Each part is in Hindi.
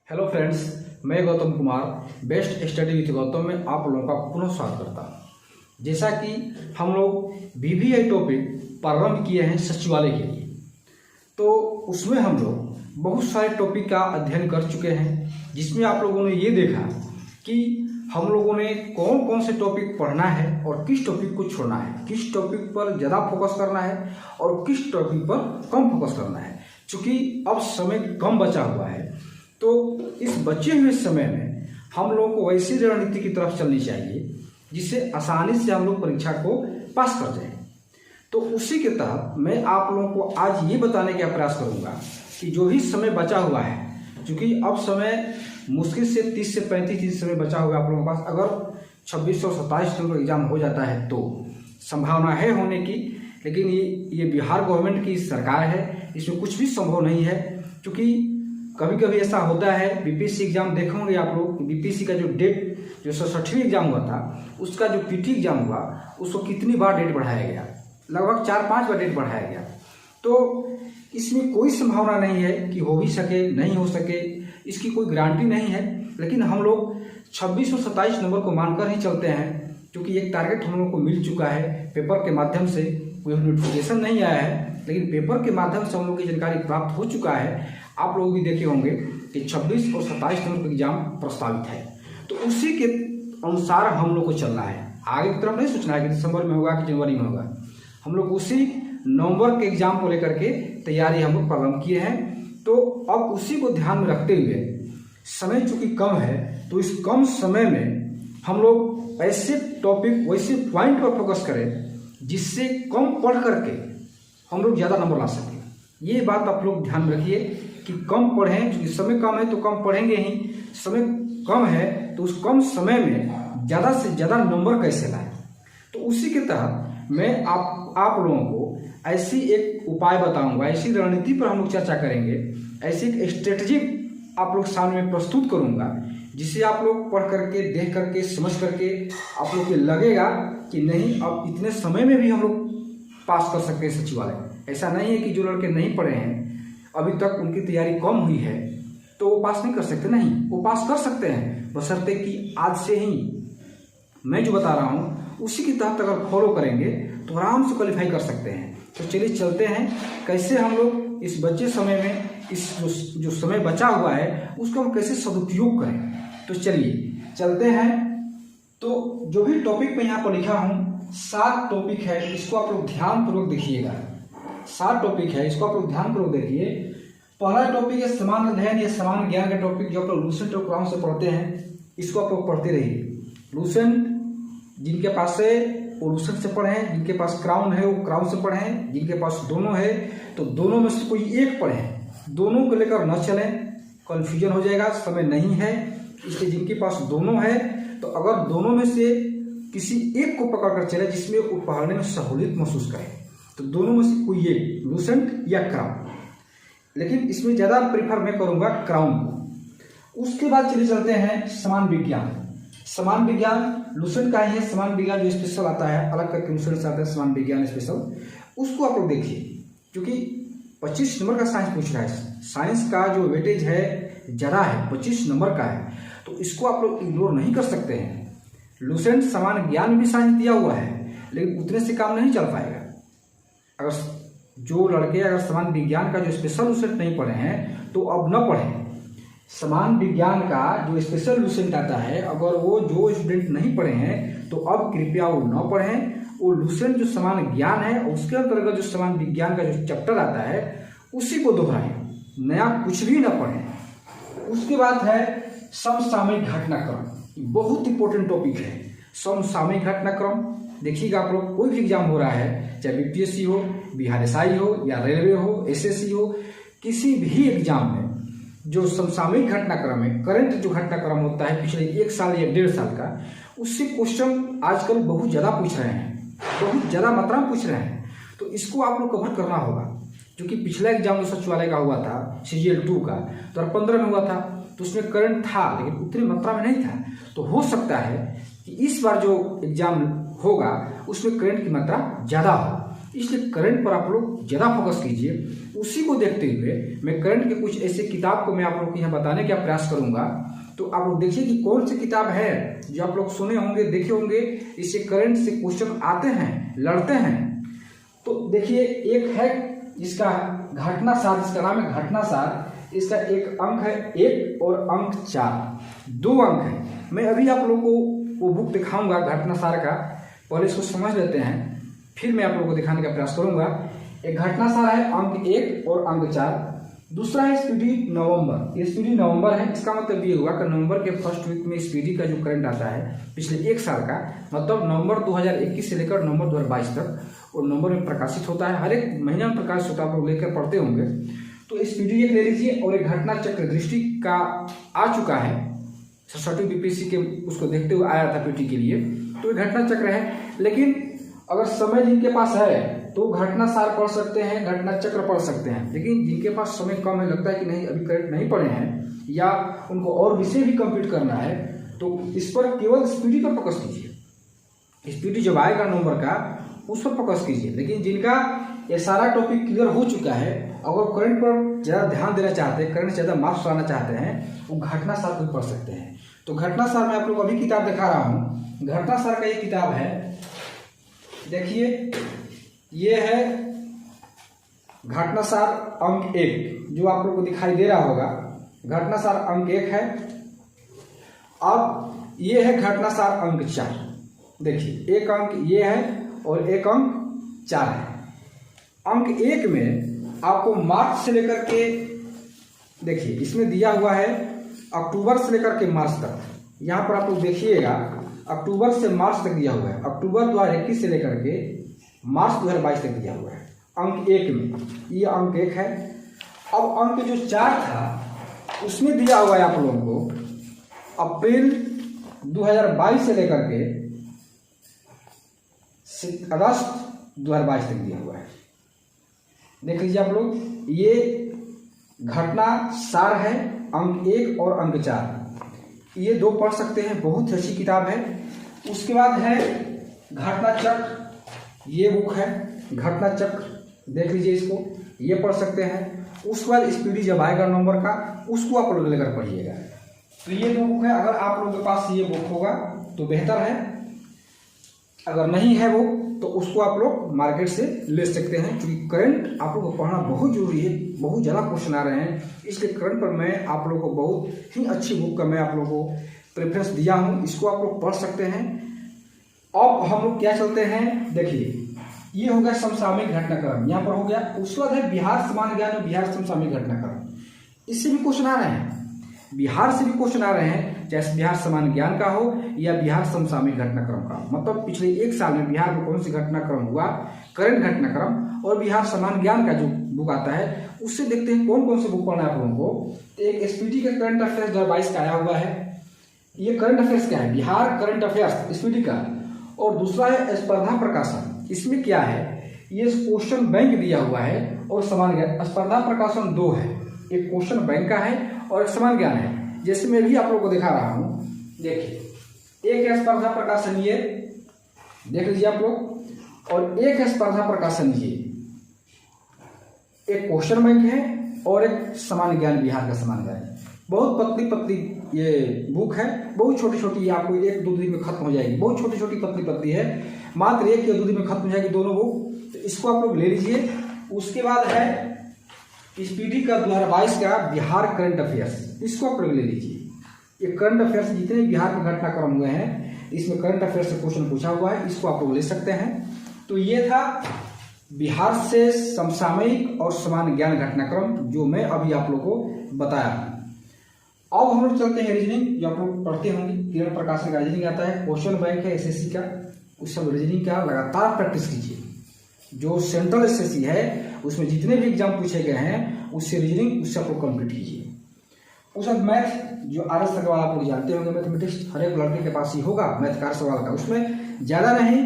हेलो फ्रेंड्स, मैं Gautam Kumar best study with Gautam में आप लोगों का पुनः स्वागत करता हूँ। जैसा कि हम लोग बीबीआई टॉपिक प्रारंभ किए हैं सचिवालय के लिए, तो उसमें हम लोग बहुत सारे टॉपिक का अध्ययन कर चुके हैं, जिसमें आप लोगों ने ये देखा कि हम लोगों ने कौन कौन से टॉपिक पढ़ना है और किस टॉपिक को छोड़ना है, किस टॉपिक पर ज़्यादा फोकस करना है और किस टॉपिक पर कम फोकस करना है। चूँकि अब समय कम बचा हुआ है, तो इस बचे हुए समय में हम लोगों को वैसी रणनीति की तरफ चलनी चाहिए जिससे आसानी से हम लोग परीक्षा को पास कर जाएं। तो उसी के तहत मैं आप लोगों को आज ये बताने का प्रयास करूंगा कि जो भी समय बचा हुआ है, क्योंकि अब समय मुश्किल से 30 से 35 दिन समय बचा हुआ है आप लोगों के पास। अगर 26 और 27 नवंबर एग्जाम हो जाता है तो संभावना है होने की, लेकिन ये बिहार गवर्नमेंट की सरकार है, इसमें कुछ भी संभव नहीं है। क्योंकि कभी कभी ऐसा होता है, बीपीएससी एग्जाम देखोगे आप लोग, बीपीएससी का जो डेट जो 67वीं एग्जाम हुआ था, उसका जो पीटी एग्जाम हुआ उसको कितनी बार डेट बढ़ाया गया, लगभग 4-5 बार डेट बढ़ाया गया। तो इसमें कोई संभावना नहीं है कि हो भी सके नहीं हो सके, इसकी कोई गारंटी नहीं है। लेकिन हम लोग 26 और 27 नंबर को मानकर ही चलते हैं, क्योंकि एक टारगेट हम लोग को मिल चुका है पेपर के माध्यम से। कोई नोटिफिकेशन नहीं आया है, लेकिन पेपर के माध्यम से हम लोग की जानकारी प्राप्त हो चुका है। आप लोग भी देखे होंगे कि 26 और 27 नंबर का एग्जाम प्रस्तावित है, तो उसी के अनुसार हम लोग को चलना है। आगे की तरफ नहीं सोचना है कि दिसंबर में होगा कि जनवरी में होगा। हम लोग उसी नवंबर के एग्जाम को लेकर के तैयारी हम लोग प्रारंभ किए हैं। तो अब उसी को ध्यान में रखते हुए, समय चूंकि कम है, तो इस कम समय में हम लोग ऐसे टॉपिक वैसे पॉइंट पर फोकस करें जिससे कम पढ़ करके हम लोग ज़्यादा नंबर ला सकें। ये बात आप लोग ध्यान रखिए कि कम पढ़ें, क्योंकि समय कम है तो कम पढ़ेंगे ही। समय कम है तो उस कम समय में ज़्यादा से ज़्यादा नंबर कैसे लाएं, तो उसी के तहत मैं आप लोगों को ऐसी एक उपाय बताऊंगा, ऐसी रणनीति पर हम लोग चर्चा करेंगे, ऐसी एक स्ट्रेटजी आप लोग सामने में प्रस्तुत करूंगा, जिसे आप लोग पढ़ करके, देख करके, समझ करके आप लोग को लगेगा कि नहीं, अब इतने समय में भी हम लोग पास कर सकते हैं सचिवालय। ऐसा नहीं है कि जो लड़के नहीं पढ़े हैं, अभी तक उनकी तैयारी कम हुई है तो वो पास नहीं कर सकते। नहीं, वो पास कर सकते हैं, बशर्ते कि आज से ही मैं जो बता रहा हूँ उसी की तहत अगर फॉलो करेंगे तो आराम से क्वालिफाई कर सकते हैं। तो चलिए चलते हैं, कैसे हम लोग इस बचे समय में, इस जो समय बचा हुआ है उसका हम कैसे सदुपयोग करें। तो चलिए चलते हैं। तो जो भी टॉपिक मैं यहाँ पर लिखा हूँ, 7 टॉपिक है, इसको आप लोग ध्यानपूर्वक देखिएगा। 7 टॉपिक है, इसको आप लोग ध्यानपूर्वक देखिए। पहला टॉपिक है समान अध्ययन या समान ज्ञान का टॉपिक, जो आप लोग लूसेंट और क्राउन से पढ़ते हैं, इसको आप लोग पढ़ते रहिए। लूसेंट जिनके पास है वो लूसेंट से पढ़ें, जिनके पास क्राउन है वो क्राउन से पढ़ें, जिनके पास दोनों है तो दोनों में से कोई एक पढ़ें। दोनों को लेकर न चलें, कन्फ्यूजन हो जाएगा, समय नहीं है। इसलिए जिनके पास दोनों है, तो अगर दोनों में से किसी एक को पकड़ कर चले जिसमें वो पढ़ने में सहूलियत महसूस करें, तो दोनों में से कोई एक, लूसेंट या क्राउन। लेकिन इसमें ज़्यादा प्रीफर मैं करूँगा क्राउन को। उसके बाद चले चलते हैं समान विज्ञान। समान विज्ञान लूसेंट का ही है, समान विज्ञान जो स्पेशल आता है, अलग करके लूसेंट से आता है समान विज्ञान स्पेशल, उसको आप लोग देखिए। क्योंकि 25 नंबर का साइंस पूछ रहा है, साइंस का जो वेटेज है ज़्यादा है, 25 नंबर का है, तो इसको आप लोग इग्नोर नहीं कर सकते हैं। लूसेंट समान ज्ञान में भी साइंस दिया हुआ है, लेकिन उतने से काम नहीं चल पाएगा। अगर जो लड़के अगर समान विज्ञान का जो स्पेशल लूसेंट नहीं पढ़े हैं तो अब न पढ़ें। समान विज्ञान का जो स्पेशल लूसेंट आता है, अगर वो जो स्टूडेंट नहीं पढ़े हैं तो अब कृपया वो न पढ़ें। वो लूसेंट जो समान ज्ञान है उसके अंतर्गत जो समान विज्ञान का जो चैप्टर आता है उसी को दोहराएं, नया कुछ भी न पढ़ें। उसके बाद है समसामयिक घटनाक्रम, बहुत इंपॉर्टेंट टॉपिक है समसामयिक घटनाक्रम। देखिएगा आप लोग, कोई भी एग्जाम हो रहा है, चाहे बीपीएससी हो, बिहार एसआई हो या रेलवे हो, एसएससी हो, किसी भी एग्जाम में जो समसामयिक घटनाक्रम है, करंट जो घटनाक्रम होता है पिछले 1 साल या 1.5 साल का, उससे क्वेश्चन आजकल बहुत ज़्यादा पूछ रहे हैं, बहुत ज़्यादा मात्रा में पूछ रहे हैं। तो इसको आप लोग कवर करना होगा। क्योंकि पिछला एग्जाम जो सचिवालय का हुआ था CGL 2 का, 2015 में हुआ था, तो उसमें करंट था लेकिन उतनी मात्रा में नहीं था। तो हो सकता है कि इस बार जो एग्जाम होगा उसमें करंट की मात्रा ज़्यादा हो, इसलिए करंट पर आप लोग ज़्यादा फोकस कीजिए। उसी को देखते हुए मैं करंट के कुछ ऐसे किताब को मैं आप लोग को यहाँ बताने का प्रयास करूँगा। तो आप लोग देखिए कि कौन सी किताब है जो आप लोग सुने होंगे, देखे होंगे, इससे करंट से क्वेश्चन आते हैं, लड़ते हैं। तो देखिए, एक है इसका घटनासार, जिसका नाम है घटनासार। इसका एक अंक है 1 और अंक 4, 2 अंक है। मैं अभी आप लोगों को वो बुक दिखाऊंगा घटनासार का, पहले इसको समझ लेते हैं, फिर मैं आप लोगों को दिखाने का प्रयास करूंगा। एक घटनासार है अंक 1 और अंक 4। दूसरा है स्पीडी नवंबर। ये स्पीडी नवंबर है। इसका मतलब ये हुआ कि नवंबर के फर्स्ट वीक में स्पीडी का जो करंट आता है पिछले 1 साल का, मतलब नवंबर 2021 से लेकर नवंबर 2022 तक, और नवंबर में प्रकाशित होता है, हर एक महीना में प्रकाशित होता है, आप लोग लेकर पढ़ते होंगे। तो स्पीडी एक ले लीजिए, और एक घटना चक्र दृष्टि का आ चुका है, सरस्वती बीपीएससी के उसको देखते हुए आया था पीटी के लिए, तो ये घटना चक्र है। लेकिन अगर समय जिनके पास है तो घटना सार पढ़ सकते हैं, घटना चक्र पढ़ सकते हैं। लेकिन जिनके पास समय कम है, लगता है कि नहीं अभी करंट नहीं पढ़े हैं, या उनको और विषय भी कंप्लीट करना है, तो इस पर केवल स्पीडी पर फोकस कीजिए। स्पीडी जब आएगा नंबर का, उस पर फोकस कीजिए। लेकिन जिनका ये सारा टॉपिक क्लियर हो चुका है, अगर करंट पर ज़्यादा ध्यान देना चाहते हैं, करंट से ज़्यादा मार्क्स लाना चाहते हैं, वो घटना सार को पढ़ सकते हैं। तो घटना सार में आप लोग अभी किताब दिखा रहा हूँ। घटना सार का ये किताब है, देखिए, ये है घटनासार अंक 1, जो आप लोग को दिखाई दे रहा होगा। घटनासार अंक 1 है। अब ये है घटनासार अंक 4। देखिए, एक अंक ये है और एक अंक 4 है। अंक 1 में आपको मार्च से लेकर के, देखिए इसमें दिया हुआ है अक्टूबर से लेकर के मार्च तक। यहाँ पर आप लोग देखिएगा, अक्टूबर से मार्च तक दिया हुआ है, अक्टूबर 2021 से लेकर के मार्च 2022 तक दिया हुआ है अंक 1 में। ये अंक 1 है। अब अंक जो 4 था उसमें दिया हुआ है आप लोगों को अप्रैल 2022 से लेकर के अगस्त 2022 तक दिया हुआ है। देख लीजिए आप लोग, ये घटना सार है अंक 1 और अंक 4। ये 2 पढ़ सकते हैं, बहुत अच्छी किताब है। उसके बाद है घटना चक्र, ये बुक है घटना चक्र, देख लीजिए इसको, ये पढ़ सकते हैं। उसके बाद स्पीडी जब आएगा नंबर का, उसको आप लोग लेकर पढ़िएगा। तो ये 2 बुक है। अगर आप लोगों के पास ये बुक होगा तो बेहतर है, अगर नहीं है वो तो उसको आप लोग मार्केट से ले सकते हैं, क्योंकि करंट आप लोगों को पढ़ना बहुत जरूरी है। बहुत ज़्यादा क्वेश्चन आ रहे हैं, इसलिए करंट पर मैं आप लोगों को बहुत ही अच्छी बुक का मैं आप लोगों को प्रेफरेंस दिया हूँ। इसको आप लोग पढ़ सकते हैं। अब हम लोग क्या चलते हैं, देखिए ये हो गया समसामयिक घटनाक्रम, यहाँ पर हो गया। उसके बाद है बिहार सामान्य ज्ञान और बिहार समसामयिक घटनाक्रम। इससे भी क्वेश्चन आ रहे हैं, बिहार से भी क्वेश्चन आ रहे हैं, चाहे बिहार सामान्य ज्ञान का हो या बिहार समसामयिक घटनाक्रम का। मतलब पिछले 1 साल में बिहार में कौन सी घटनाक्रम हुआ, करंट घटनाक्रम, और बिहार सामान्य ज्ञान का जो बुक आता है उससे देखते हैं कौन कौन से बुक पढ़ना है आप लोगों को। एक एसपीटी का करंट अफेयर्स 2022 का आया हुआ है। ये करंट अफेयर्स का है, बिहार करंट अफेयर्स एसपीटी का। और दूसरा है स्पर्धा प्रकाशन। इसमें क्या है, ये क्वेश्चन बैंक दिया हुआ है और सामान्य ज्ञान। स्पर्धा प्रकाशन 2 है, एक क्वेश्चन बैंक का है और एक सामान्य ज्ञान है। जैसे मैं भी आप लोगों को दिखा रहा हूं, देखिए एक है स्पर्धा प्रकाशन, ये देख लीजिए आप लोग, और एक है स्पर्धा प्रकाशन, ये एक क्वेश्चन बैंक है और एक सामान्य ज्ञान, बिहार का सामान्य ज्ञान। बहुत पतली पतली ये बुक है, बहुत छोटी छोटी, ये आपको 1-2 दिन में खत्म हो जाएगी। बहुत छोटी छोटी पतली पतली है, मात्र 1 या 2 दिन में खत्म हो जाएगी दोनों बुक। तो इसको आप लोग ले लीजिए। उसके बाद है स्पीडी का 2022 का बिहार करंट अफेयर्स, इसको आप लोग ले लीजिए। ये करंट अफेयर्स जितने बिहार के घटनाक्रम हुए हैं, इसमें करंट अफेयर्स से क्वेश्चन पूछा हुआ है, इसको आप लोग ले सकते हैं। तो ये था बिहार से समसामयिक और सामान्य ज्ञान घटनाक्रम, जो मैं अभी आप लोग को बताया। अब हम लोग चलते हैं रीजनिंग, जो आप लोग पढ़ते होंगे, किरण प्रकाशन का रीजनिंग आता है, क्वेश्चन बैंक है एसएससी का। उस सब रीजनिंग का लगातार प्रैक्टिस कीजिए। जो सेंट्रल एसएससी है उसमें जितने भी एग्जाम पूछे गए हैं, उससे रीजनिंग उससे आप लोग कंप्लीट कीजिए। उस बाद मैथ, जो आर सवाल आप लोग जानते होंगे, मैथमेटिक्स हर एक लड़के के पास ही होगा मैथ का सवाल का। उसमें ज़्यादा नहीं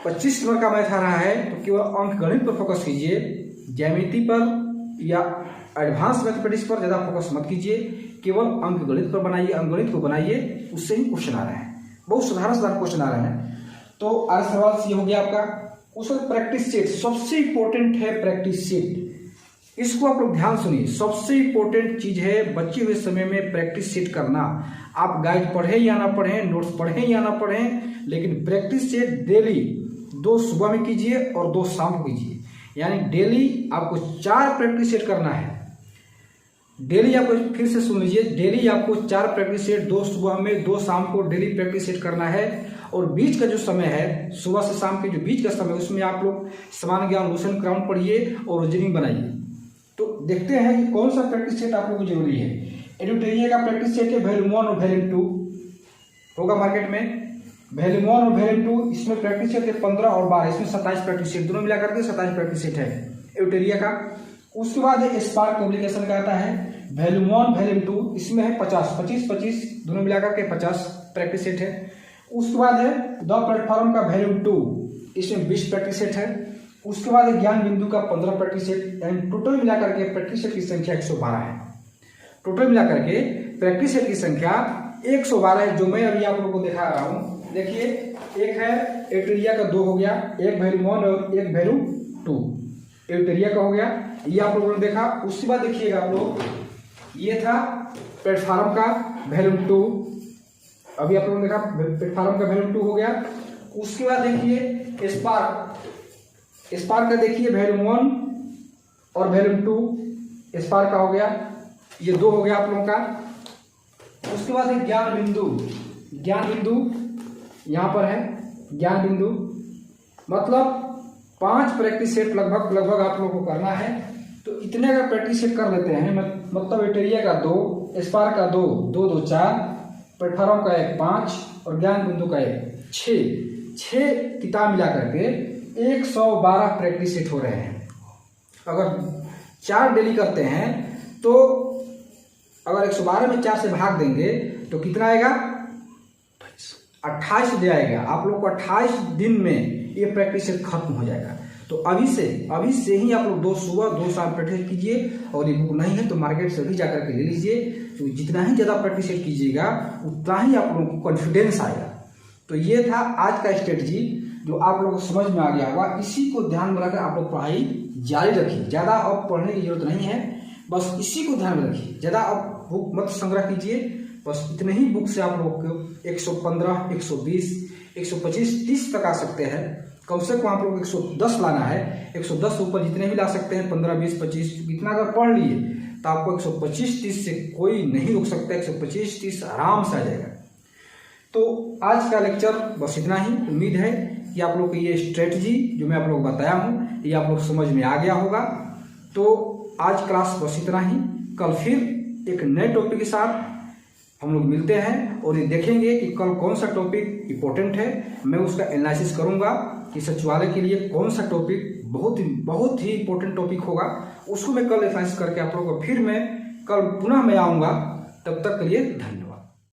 25 नंबर का मैथ आ रहा है, तो केवल अंक गणित पर फोकस कीजिए, ज्यामिति पर या एडवांस मैथमेटिक्स पर ज़्यादा फोकस मत कीजिए, केवल अंक गणित पर बनाइए, अंक गणित को बनाइए, उससे ही क्वेश्चन आ रहे हैं। बहुत साधारण क्वेश्चन आ रहे हैं। तो आज सवाल ये हो गया आपका उसका प्रैक्टिस सेट सबसे इंपॉर्टेंट है। प्रैक्टिस सेट, इसको आप लोग ध्यान सुनिए, सबसे इंपॉर्टेंट चीज है बचे हुए समय में प्रैक्टिस सेट करना। आप गाइड पढ़े या ना पढ़े, नोट्स पढ़े या ना पढ़े, लेकिन प्रैक्टिस सेट डेली 2 सुबह में कीजिए और 2 शाम को कीजिए। यानी डेली आपको 4 प्रैक्टिस सेट करना है। डेली आपको, फिर से सुन लीजिए, डेली आपको 4 प्रैक्टिस सेट, 2 सुबह में 2 शाम को डेली प्रैक्टिस सेट करना है। और बीच का जो समय है, सुबह से शाम के जो बीच का समय, उसमें आप लोग सामान्य ज्ञान, लूसेंट क्राउन पढ़िए और रीजनिंग बनाइए। तो देखते हैं कि कौन सा प्रैक्टिस सेट आप लोगों को जरूरी है। एडुटेरिया का प्रैक्टिस सेट है वैल्यूम 1 और वैल्यूम 2 होगा मार्केट में। वैल्यूम 1 और वैल्यूम 2 इसमें प्रैक्टिस सेट है 15 और 12, इसमें 27 प्रैक्टिस सेट, दोनों मिलाकर के 27 प्रैक्टिस सेट है एडुटेरिया का। उसके बाद स्पार्क पब्लिकेशन का आता है वैल्यूम 1 वैल्यूम 2, इसमें है 25 दोनों मिलाकर के 50 प्रैक्टिस सेट है। उसके बाद है द प्लेटफॉर्म का वैल्यूम 2, इसमें 20 प्रैक्टिस सेट है। उसके बाद है ज्ञान बिंदु का 15 प्रैक्टिस सेट, यानी टोटल मिलाकर के प्रैक्टिस सेट की संख्या 112 है। टोटल मिलाकर के प्रैक्टिस सेट की संख्या 112 है, जो मैं अभी आप लोगों को दिखा रहा हूँ। देखिए, एक है एडुटेरिया का 2 हो गया, एक वैल्यूम 1 और एक वैल्यूम 2 एडुटेरिया का हो गया, ये आप लोगों ने देखा। उसके बाद देखिएगा आप लोग, ये था प्लेटफॉर्म का वैल्यूम 2, अभी आप लोगों ने देखा प्लेटफॉर्म का वैल्यूम 2 हो गया। उसके बाद देखिए स्पार्क का, देखिए वैल्यूम 1 और वैल्यूम 2 स्पार्क का हो गया, ये 2 हो गया आप लोगों का। उसके बाद है ज्ञान बिंदु यहाँ पर है ज्ञान बिंदु, मतलब 5 प्रैक्टिस सेट लगभग आप लोगों को करना है। तो इतने अगर प्रैक्टिस सेट कर लेते हैं, मतलब एडुटेरिया का 2, स्पार्क का 2, 4, प्लेटफॉर्म का 1, 5 और ज्ञान बिंदु का 1, 6 किताब मिला करके 112 प्रैक्टिस सेट हो रहे हैं। अगर 4 डेली करते हैं तो अगर 112 में 4 से भाग देंगे तो कितना आएगा, 28 दे आएगा। आप लोग को 28 दिन में ये प्रैक्टिस सेट खत्म हो जाएगा। तो अभी से ही आप लोग 2 सुबह 2 शाम प्रैक्टिस कीजिए, और ये बुक नहीं है तो मार्केट से भी जाकर के ले लीजिए। तो जितना ही ज़्यादा प्रैक्टिस सेट कीजिएगा उतना ही आप लोगों को कॉन्फिडेंस आएगा। तो ये था आज का स्ट्रेटजी, जो आप लोगों को समझ में आ गया होगा। इसी को ध्यान में रखकर आप लोग पढ़ाई जारी रखिए। ज़्यादा अब पढ़ने की जरूरत नहीं है, बस इसी को ध्यान में रखिए। ज़्यादा अब बुक मत संग्रह कीजिए, बस इतने ही बुक से आप लोग को 115, 120, 125, 30 तक आ सकते हैं। कम से कम आप लोग 110 लाना है। 110 ऊपर जितने भी ला सकते हैं, 15, 20, 25, इतना अगर पढ़ लिए तो आपको 125, 30 से कोई नहीं रोक सकता। 125, 30 आराम से आ जाएगा। तो आज का लेक्चर बस इतना ही। उम्मीद है कि आप लोग को ये स्ट्रेटजी जो मैं आप लोग को बताया हूँ, ये आप लोग समझ में आ गया होगा। तो आज क्लास बस इतना ही। कल फिर एक नए टॉपिक के साथ हम लोग मिलते हैं, और ये देखेंगे कि कल कौन सा टॉपिक इम्पोर्टेंट है। मैं उसका एनालिसिस करूंगा कि सचिवालय के लिए कौन सा टॉपिक बहुत ही इम्पोर्टेंट टॉपिक होगा। उसको मैं कल एनालिसिस करके आप लोगों को फिर मैं कल पुनः मैं आऊँगा। तब तक के लिए धन्यवाद।